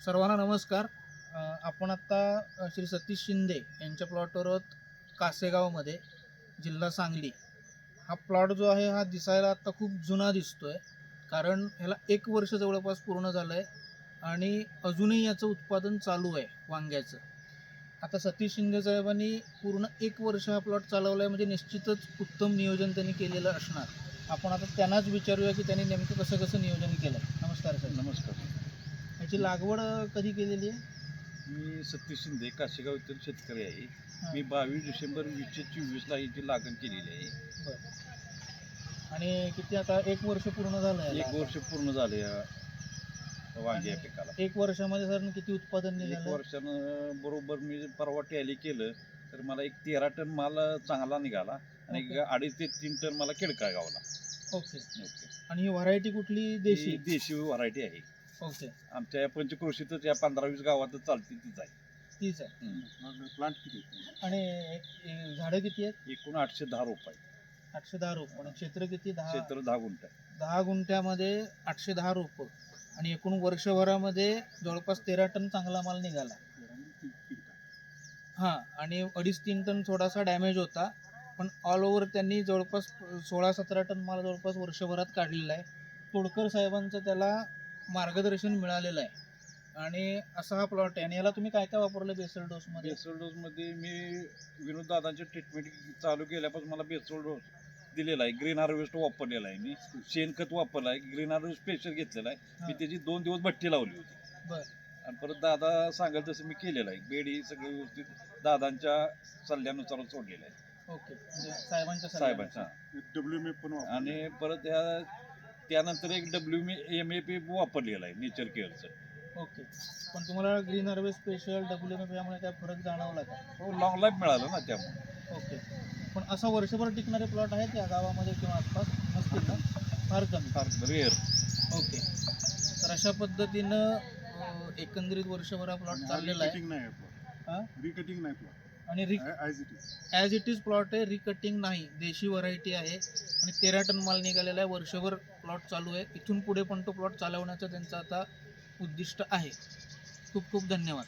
सर्वांना नमस्कार. आपण आत्ता श्री सतीश शिंदे यांच्या प्लॉटवर आहोत, कासेगावमध्ये, जिल्हा सांगली. हा प्लॉट जो आहे हा दिसायला आत्ता खूप जुना दिसतोय, कारण ह्याला 1 वर्ष जवळपास पूर्ण झालं आहे आणि अजूनही याचं उत्पादन चालू आहे वांग्याचं. आता सतीश शिंदे साहेबांनी पूर्ण 1 वर्ष हा प्लॉट चालवला आहे, म्हणजे निश्चितच उत्तम नियोजन त्यांनी केलेलं असणार. आपण आता त्यांनाच विचारूया की त्यांनी नेमकं कसं कसं नियोजन केलं. नमस्कार सर. नमस्कार. याची लागवड कधी केलेली आहे? मी सतीश शिंदे, काशेगाव येथील शेतकरी आहे. हां. मी 22 डिसेंबर 2024ला याची लागण केलेली आहे. बरं. आणि किती आता 1 वर्ष पूर्ण झालं आहे? 1 वर्ष पूर्ण झाले या वांगी या पिकाला. 1 वर्षामध्ये सर किती उत्पादन 1 निघालं? वर्षानं बरोबर मी परवा टॅली केलं तर मला एक 13 टन माल चांगला निघाला आणि ओके. 2.5 ते 3 टन मला किडका गावला. ओके. ओके. आणि ही व्हरायटी कुठली? देशी? ही देशी व्हरायटी आहे. ओके. आमच्या या पंचक्रोशीतच या 15-20 गावातच चालते तीच आहे. तीच आहे. प्लांट किती? आणि झाडं किती आहेत? एकूण 810 रोप आहे. 810 रोप. आणि क्षेत्र किती? 10 क्षेत्र 10 गुंठ आहे. 10 गुंठ्यामध्ये 810 रोप आणि एकूण वर्षभरामध्ये जवळपास 13 टन चांगला माल निघाला. हां. आणि 2.5-3 टन थोडासा डॅमेज होता, पण ऑल ओव्हर त्यांनी जवळपास 16-17 टन माल जवळपास वर्षभरात काढलेला आहे. तोडकर साहेबांचं त्याला मार्गदर्शन मिळालेलं आहे आणि असा हा प्लॉट आहे. आणि याला तुम्ही काय काय वापरलं बेसल डोसमध्ये? बेसोल डोसमध्ये मी विनोद दादांचे ट्रीटमेंट चालू केल्यापासून मला बेसोल डोस दिलेला आहे. ग्रीन हार्वेस्ट वापरलेला आहे मी. शेणखत वापरलं आहे. ग्रीन हार्वेस्ट स्पेशल घेतलेला आहे. मी त्याची 2 दिवस भट्टी लावली होती. बरं. आणि परत दादा सांगेल तसं मी केलेलं आहे. बेड ही सगळं व्यवस्थित दादांच्या सल्ल्यानुसार सोडलेलं आहे. ओके. म्हणजे साहेबांच्या साहेबांच्या. WMF पण वापरलं. आणि परत त्यानंतर एक WMAP वापरलेलं आहे, नेचर केअरचं. ओके. पण तुम्हाला ग्रीन हार्वेस्ट स्पेशल WMF यामुळे काय फरक जाणवला का? हो, लॉंग लाईफ मिळालं ना त्यामुळे. ओके. पण असं वर्षभर टिकणारे प्लॉट आहेत या गावामध्ये किंवा आसपास? नसतील ना? फार कमी. फार रेअर. ओके. तर अशा पद्धतीनं एकंदरीत वर्षभर हा प्लॉट चाललेला आहे. रिकटिंग नाही आहे plot. हां. रिकटिंग नाही प्लॉट आणि as it is. As it is plot आहे, रिकटिंग नाही. देशी व्हरायटी आहे आणि 13 टन माल निघालेला आहे. वर्षभर प्लॉट चालू आहे. इथून पुढे पण तो प्लॉट चालवण्याचं त्यांचं आता उद्दिष्ट आहे. खूप खूप धन्यवाद.